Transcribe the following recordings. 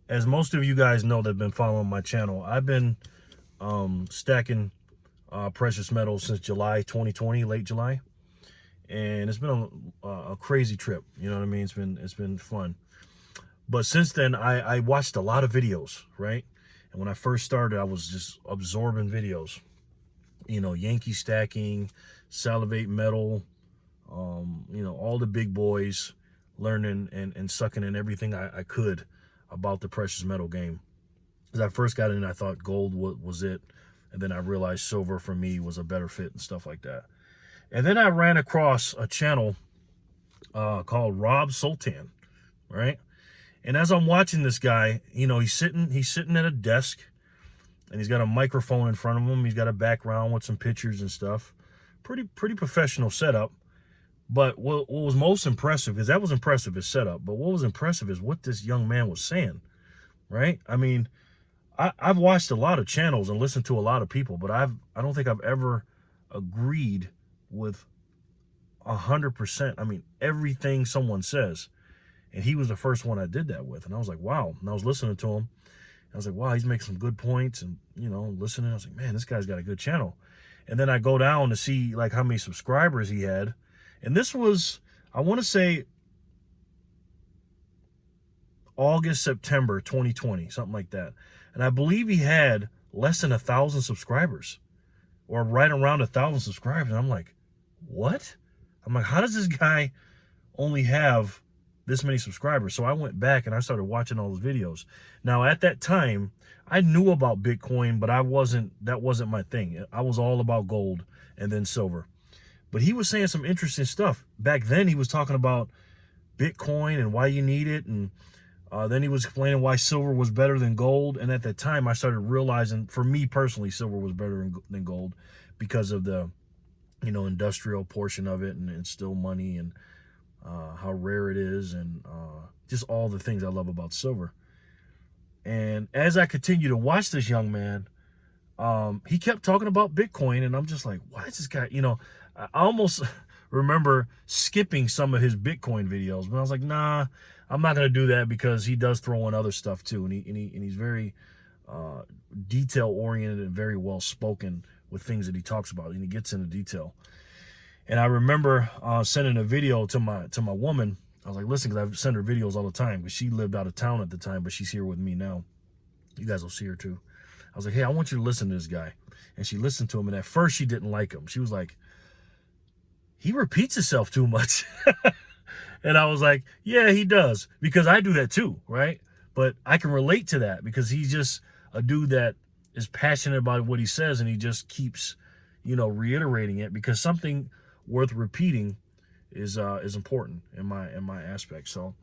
As most of you guys know that have been following my channel, I've been stacking precious metals since July 2020, late July, and it's been a crazy trip. You know what I mean? It's been fun. But since then, I watched a lot of videos, right? And when I first started, I was just absorbing videos. You know, Yankee stacking, Salivate Metal, all the big boys, learning and sucking in everything I could about the precious metal game. As I first got in, I thought gold was it. And then I realized silver for me was a better fit and stuff like that. And then I ran across a channel called Rob Sultan, right? And as I'm watching this guy, he's sitting at a desk and he's got a microphone in front of him. He's got a background with some pictures and stuff. Pretty professional setup. But what was most impressive, because that was impressive, his setup. But what was impressive is what this young man was saying, right? I mean, I've watched a lot of channels and listened to a lot of people, but I don't think I've ever agreed with 100%. I mean, everything someone says. And he was the first one I did that with. And I was like, wow. And I was listening to him. I was like, wow, he's making some good points. And, listening. I was like, man, this guy's got a good channel. And then I go down to see like how many subscribers he had. And this was, I want to say, August, September 2020, something like that. And I believe he had less than 1,000 subscribers, or right around 1,000 subscribers. And I'm like, what? I'm like, how does this guy only have this many subscribers? So I went back and I started watching all those videos. Now at that time, I knew about Bitcoin, but that wasn't my thing. I was all about gold and then silver. But he was saying some interesting stuff. Back then he was talking about Bitcoin and why you need it. And then he was explaining why silver was better than gold. And at that time I started realizing, for me personally, silver was better than gold because of the, industrial portion of it, and it's still money, and how rare it is, and just all the things I love about silver. And as I continue to watch this young man, he kept talking about Bitcoin, and I'm just like, why is this guy, I almost remember skipping some of his Bitcoin videos, but I was like, nah, I'm not going to do that, because he does throw in other stuff too. And he's very detail oriented and very well spoken with things that he talks about, and he gets into detail. And I remember sending a video to my woman. I was like, listen, because I send her videos all the time, because she lived out of town at the time, but she's here with me now. You guys will see her too. I was like, hey, I want you to listen to this guy. And she listened to him, and at first she didn't like him. She was like, he repeats himself too much. And I was like, yeah, he does, because I do that too, right? But I can relate to that, because he's just a dude that is passionate about what he says, and he just keeps, reiterating it, because something worth repeating is important in my aspect. So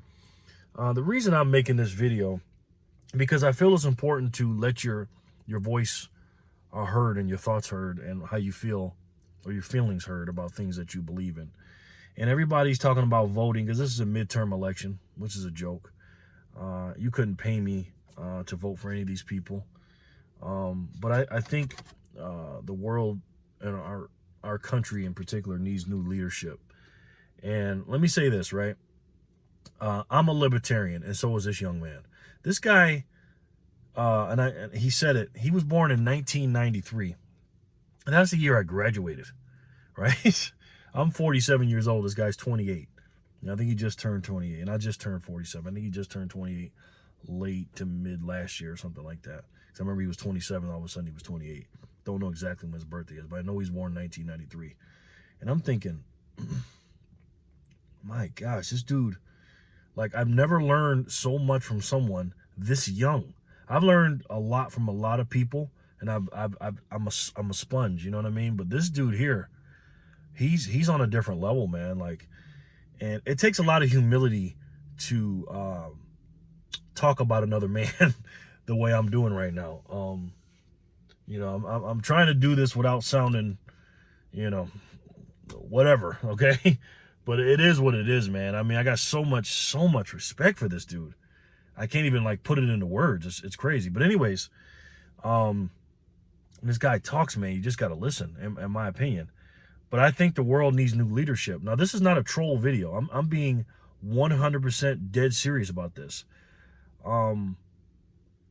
the reason I'm making this video, because I feel it's important to let your voice heard, and your thoughts heard, and how you feel, or your feelings heard about things that you believe in. And everybody's talking about voting, because this is a midterm election, which is a joke. You couldn't pay me to vote for any of these people. But I think the world, and our country in particular, needs new leadership. And let me say this, right? I'm a libertarian, and so is this young man. This guy, and he said it, he was born in 1993. And that's the year I graduated, right? I'm 47 years old. This guy's 28. I think he just turned 28, and I just turned 47. I think he just turned 28 late to mid last year or something like that. Because I remember he was 27, all of a sudden he was 28. Don't know exactly when his birthday is, but I know he's born in 1993. And I'm thinking, my gosh, this dude, like, I've never learned so much from someone this young. I've learned a lot from a lot of people, and I'm a sponge, you know what I mean? But this dude here, he's on a different level, man. Like, and it takes a lot of humility to talk about another man the way I'm doing right now. I'm trying to do this without sounding, whatever, okay? But it is what it is, man. I mean, I got so much respect for this dude. I can't even like put it into words. It's crazy. But anyways, when this guy talks, man, you just got to listen, in my opinion. But I think the world needs new leadership. Now, this is not a troll video. I'm being 100% dead serious about this.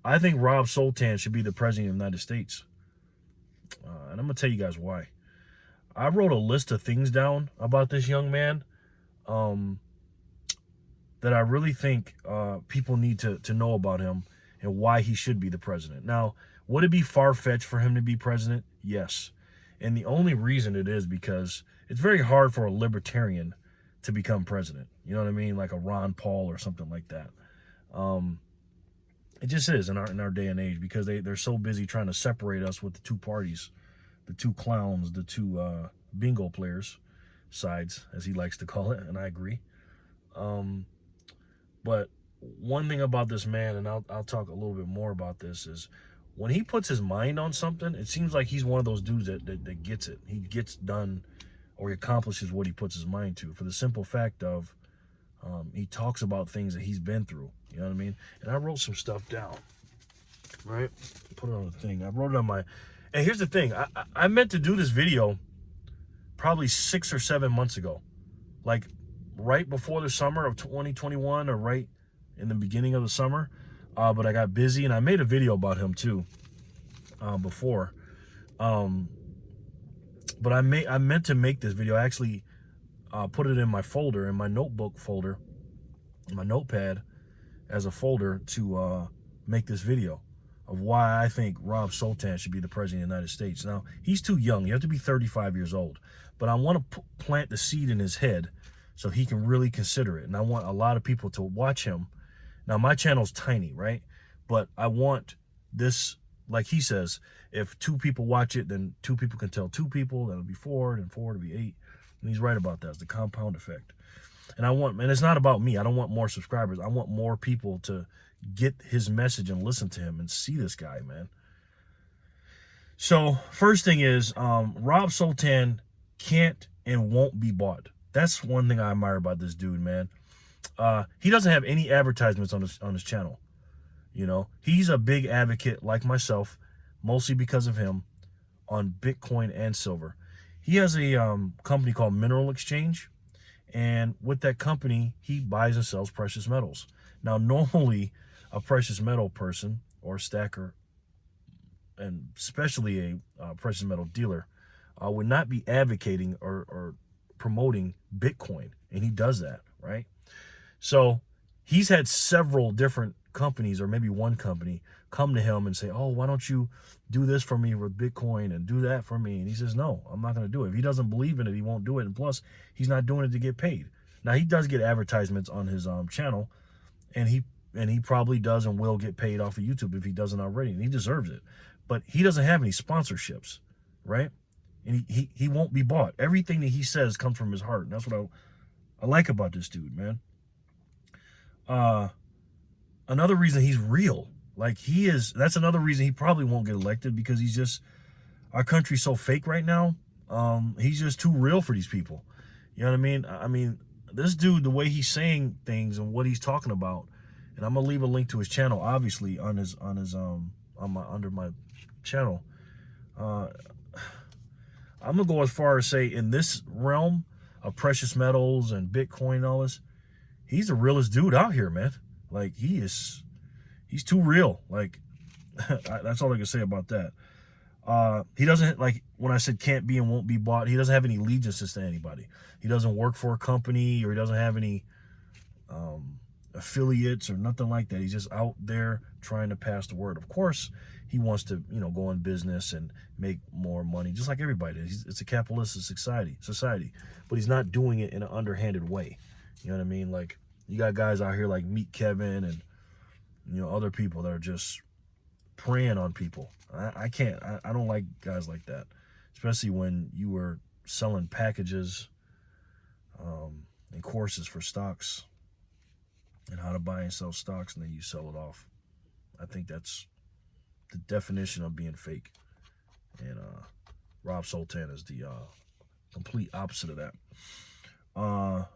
I think Rob Sultan should be the president of the United States. And I'm going to tell you guys why. I wrote a list of things down about this young man that I really think people need to know about him and why he should be the president. Now, would it be far-fetched for him to be president? Yes. And the only reason it is because it's very hard for a libertarian to become president. You know what I mean? Like a Ron Paul or something like that. It just is in our day and age, because they're so busy trying to separate us with the two parties, the two clowns, the two bingo players sides, as he likes to call it, and I agree. But one thing about this man, and I'll talk a little bit more about this, is when he puts his mind on something, it seems like he's one of those dudes that gets it. He gets done, or he accomplishes what he puts his mind to, for the simple fact of he talks about things that he's been through. You know what I mean? And I wrote some stuff down, right? Put it on the thing. I wrote it on my... And here's the thing. I meant to do this video probably 6 or 7 months ago. Like right before the summer of 2021, or right in the beginning of the summer. But I got busy, and I made a video about him too before. But I meant to make this video. I actually put it in my folder, in my notebook folder, my notepad, as a folder to make this video of why I think Rob Sultan should be the president of the United States. Now, he's too young. You have to be 35 years old. But I want to plant the seed in his head so he can really consider it. And I want a lot of people to watch him. Now, my channel's tiny, right? But I want this, like he says, if 2 people watch it, then 2 people can tell 2 people. That'll be 4, and 4 to be 8. And he's right about that. It's the compound effect. And it's not about me. I don't want more subscribers. I want more people to get his message and listen to him and see this guy, man. So first thing is, Rob Sultan can't and won't be bought. That's one thing I admire about this dude, man. He doesn't have any advertisements on his channel. You know, he's a big advocate, like myself, mostly because of him, on Bitcoin and silver. He has a company called Mineral Exchange, and with that company, he buys and sells precious metals. Now, normally, a precious metal person or stacker, and especially a precious metal dealer, would not be advocating or promoting Bitcoin, and he does that, right? So he's had several different companies, or maybe one company, come to him and say, oh, why don't you do this for me with Bitcoin and do that for me? And he says, no, I'm not going to do it. If he doesn't believe in it, he won't do it. And plus, he's not doing it to get paid. Now, he does get advertisements on his channel, and he probably does and will get paid off of YouTube if he doesn't already, and he deserves it. But he doesn't have any sponsorships, right? And he won't be bought. Everything that he says comes from his heart, and that's what I like about this dude, man. Another reason he's real. Like, that's another reason he probably won't get elected, because he's just, our country's so fake right now. He's just too real for these people. You know what I mean? I mean, this dude, the way he's saying things and what he's talking about, and I'm gonna leave a link to his channel, obviously, under my channel. I'm gonna go as far as say, in this realm of precious metals and Bitcoin and all this, he's the realest dude out here, man. Like, he's too real. Like, that's all I can say about that. He doesn't, like, when I said can't be and won't be bought, he doesn't have any allegiances to anybody. He doesn't work for a company, or he doesn't have any affiliates or nothing like that. He's just out there trying to pass the word. Of course, he wants to, you know, go in business and make more money, just like everybody does. It's a capitalistic society, but he's not doing it in an underhanded way. You know what I mean? Like, you got guys out here like Meet Kevin and, you know, other people that are just preying on people. I don't like guys like that, especially when you were selling packages and courses for stocks and how to buy and sell stocks, and then you sell it off. I think that's the definition of being fake. And Rob Sultan is the complete opposite of that.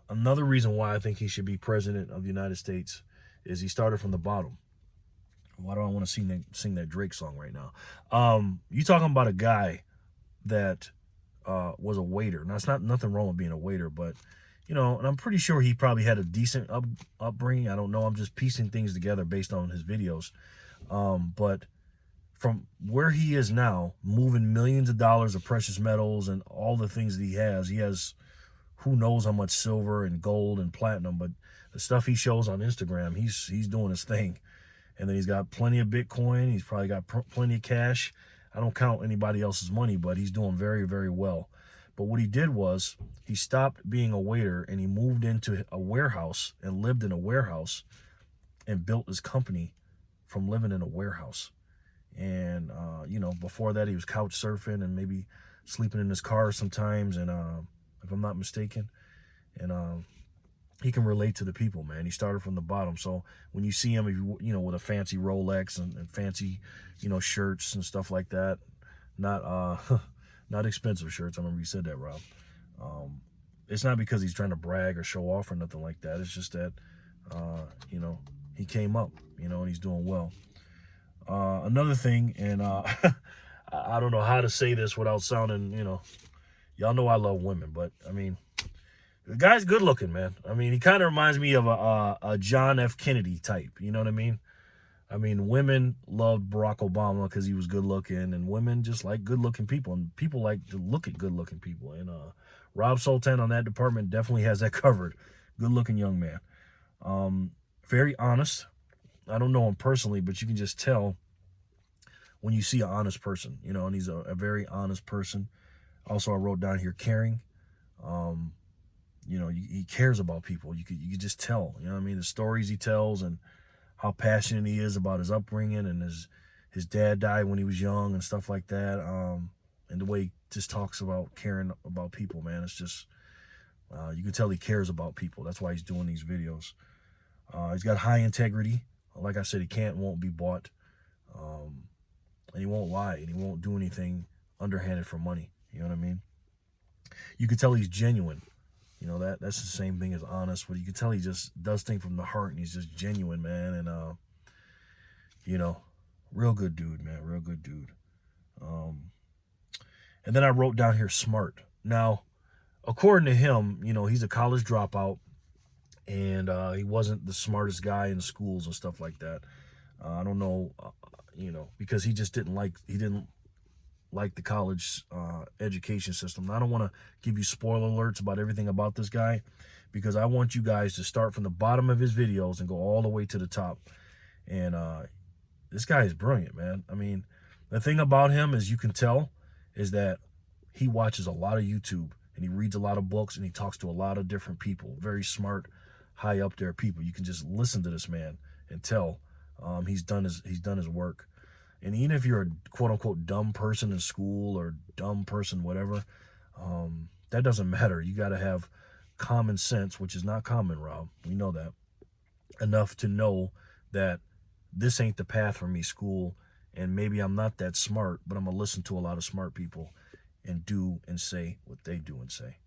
Another reason why I think he should be president of the United States is he started from the bottom. Why do I want to sing that Drake song right now? You talking about a guy that was a waiter. Now, it's not nothing wrong with being a waiter, but, you know, and I'm pretty sure he probably had a decent upbringing. I don't know. I'm just piecing things together based on his videos. But from where he is now, moving millions of dollars of precious metals and all the things that he has who knows how much silver and gold and platinum, but the stuff he shows on Instagram, he's doing his thing. And then he's got plenty of Bitcoin. He's probably got plenty of cash. I don't count anybody else's money, but he's doing very, very well. But what he did was he stopped being a waiter and he moved into a warehouse and lived in a warehouse and built his company from living in a warehouse. And, you know, before that he was couch surfing and maybe sleeping in his car sometimes. And if I'm not mistaken, and he can relate to the people, man. He started from the bottom. So when you see him, you know, with a fancy Rolex and fancy, you know, shirts and stuff like that, not not expensive shirts. I remember you said that, Rob. It's not because he's trying to brag or show off or nothing like that. It's just that, you know, he came up, you know, and he's doing well. Another thing, and I don't know how to say this without sounding, you know, y'all know I love women, but I mean, the guy's good looking, man. I mean, he kind of reminds me of a John F. Kennedy type. You know what I mean? I mean, women loved Barack Obama because he was good looking, and women just like good looking people, and people like to look at good looking people. And Rob Sultan on that department definitely has that covered. Good looking young man. Very honest. I don't know him personally, but you can just tell when you see an honest person, you know, and he's a very honest person. Also, I wrote down here caring. You know, he cares about people. You could just tell, you know what I mean? The stories he tells and how passionate he is about his upbringing, and his dad died when he was young and stuff like that. And the way he just talks about caring about people, man, it's just, you can tell he cares about people. That's why he's doing these videos. He's got high integrity. Like I said, he won't be bought. And he won't lie, and he won't do anything underhanded for money. You know what I mean? You can tell he's genuine. You know, that's the same thing as honest, but you can tell he just does things from the heart, and he's just genuine, man. And, you know, real good dude, man, real good dude. And then I wrote down here smart. Now, according to him, you know, he's a college dropout, and he wasn't the smartest guy in schools and stuff like that. I don't know, you know, because he didn't like the college education system. And I don't want to give you spoiler alerts about everything about this guy, because I want you guys to start from the bottom of his videos and go all the way to the top. And this guy is brilliant, man. I mean, the thing about him is you can tell is that he watches a lot of YouTube, and he reads a lot of books, and he talks to a lot of different people, very smart, high up there people. You can just listen to this man and tell he's done his work. And even if you're a quote-unquote dumb person in school or dumb person, whatever, that doesn't matter. You got to have common sense, which is not common, Rob. We know that. Enough to know that this ain't the path for me, school, and maybe I'm not that smart, but I'm going to listen to a lot of smart people and do and say what they do and say.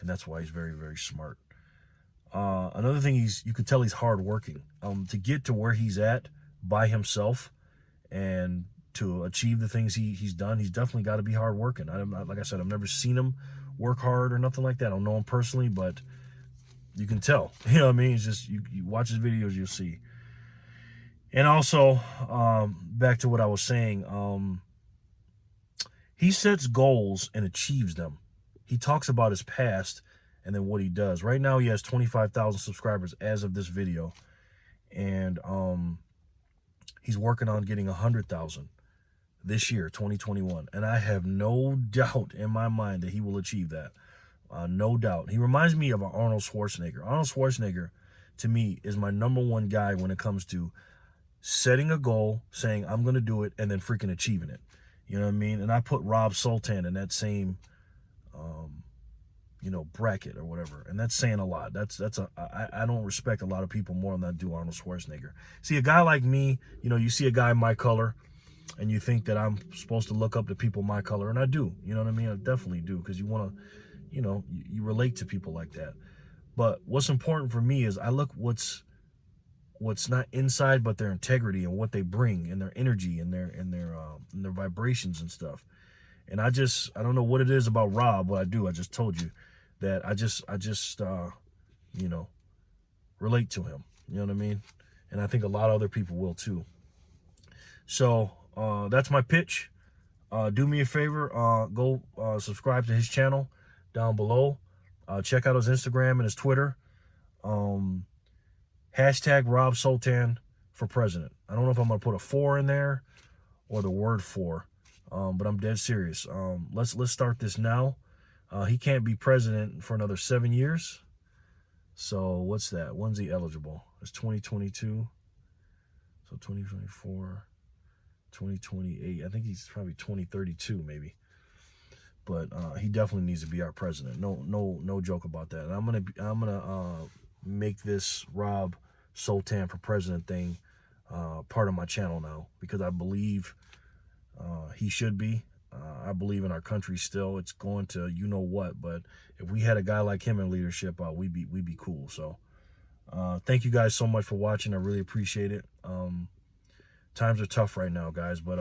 And that's why he's very, very smart. Another thing, you can tell he's hardworking. To get to where he's at by himself, and to achieve the things he's done, he's definitely got to be hardworking. Like I said, I've never seen him work hard or nothing like that. I don't know him personally, but you can tell. You know what I mean? It's just, you watch his videos, you'll see. And also, back to what I was saying, he sets goals and achieves them. He talks about his past and then what he does. Right now, he has 25,000 subscribers as of this video. And he's working on getting 100,000 this year, 2021. And I have no doubt in my mind that he will achieve that. No doubt. He reminds me of Arnold Schwarzenegger. Arnold Schwarzenegger, to me, is my #1 guy when it comes to setting a goal, saying, I'm going to do it, and then freaking achieving it. You know what I mean? And I put Rob Sultan in that same, you know, bracket or whatever. And that's saying a lot. I don't respect a lot of people more than I do Arnold Schwarzenegger. See, a guy like me, you know, you see a guy my color, and you think that I'm supposed to look up to people my color, and I do. You know what I mean? I definitely do, because you want to, you know, you relate to people like that. But what's important for me is I look what's not inside, but their integrity and what they bring, and their energy, and their vibrations and stuff. And I don't know what it is about Rob, but I do. I just told you that I just you know, relate to him. You know what I mean? And I think a lot of other people will too. So that's my pitch. Do me a favor, go subscribe to his channel down below. Check out his Instagram and his Twitter. Hashtag Rob Sultan for president. I don't know if I'm gonna put a 4 in there or the word 4, but I'm dead serious. Let's start this now. He can't be president for another 7 years. So what's that? When's he eligible? It's 2022. So 2024, 2028. I think he's probably 2032 maybe. But he definitely needs to be our president. No joke about that. And I'm gonna make this Rob Sultan for president thing part of my channel now, because I believe he should be. I believe in our country still. It's going to you know what, but if we had a guy like him in leadership, we'd be cool. So thank you guys so much for watching. I really appreciate it. Times are tough right now, guys, but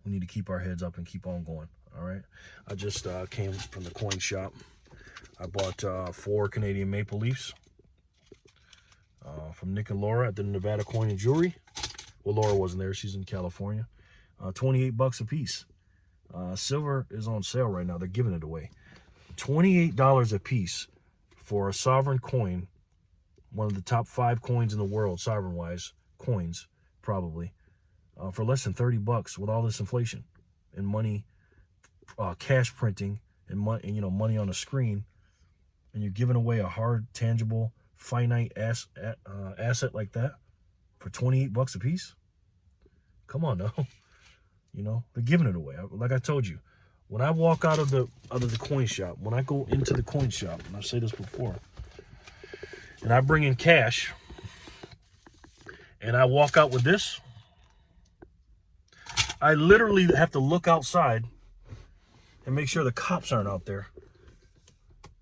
we need to keep our heads up and keep on going. All right. I just came from the coin shop. I bought 4 Canadian Maple Leafs from Nick and Laura at the Nevada Coin and Jewelry. Well, Laura wasn't there. She's in California. 28 bucks a piece. Silver is on sale right now. They're giving it away. $28 a piece for a sovereign coin, one of the top 5 coins in the world, sovereign-wise coins, probably, for less than 30 bucks with all this inflation and money, cash printing and money, money on the screen, and you're giving away a hard, tangible, finite asset like that for 28 bucks a piece. Come on now. They're giving it away. Like I told you, when I walk out of the coin shop, when I go into the coin shop, and I've said this before, and I bring in cash, and I walk out with this, I literally have to look outside and make sure the cops aren't out there,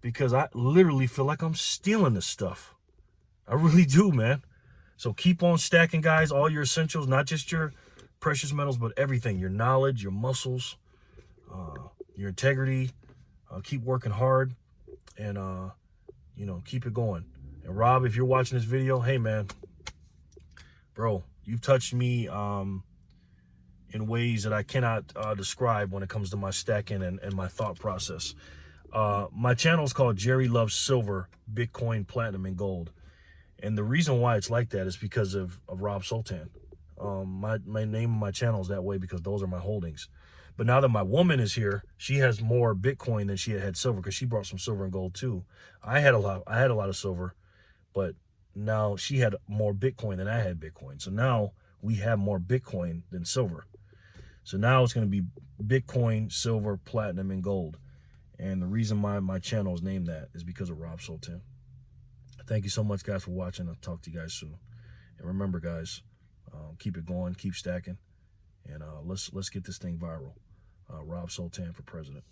because I literally feel like I'm stealing this stuff. I really do, man. So keep on stacking, guys, all your essentials, not just your precious metals, but everything, your knowledge, your muscles, your integrity. Keep working hard, and keep it going. And Rob, if you're watching this video, hey man, bro, you've touched me in ways that I cannot describe when it comes to my stacking and my thought process. My channel is called Jerry Loves Silver, Bitcoin, Platinum, and Gold. And the reason why it's like that is because of Rob Sultan. My name of my channel is that way because those are my holdings. But now that my woman is here, she has more Bitcoin than she had silver, because she brought some silver and gold too. I had a lot of silver, but now she had more Bitcoin than I had Bitcoin. So now we have more Bitcoin than silver. So now it's going to be Bitcoin, silver, platinum, and gold. And the reason my channel is named that is because of Rob Sultan. Thank you so much, guys, for watching. I'll talk to you guys soon. And remember, guys, keep it going, keep stacking, and let's get this thing viral. Rob Sultan for president.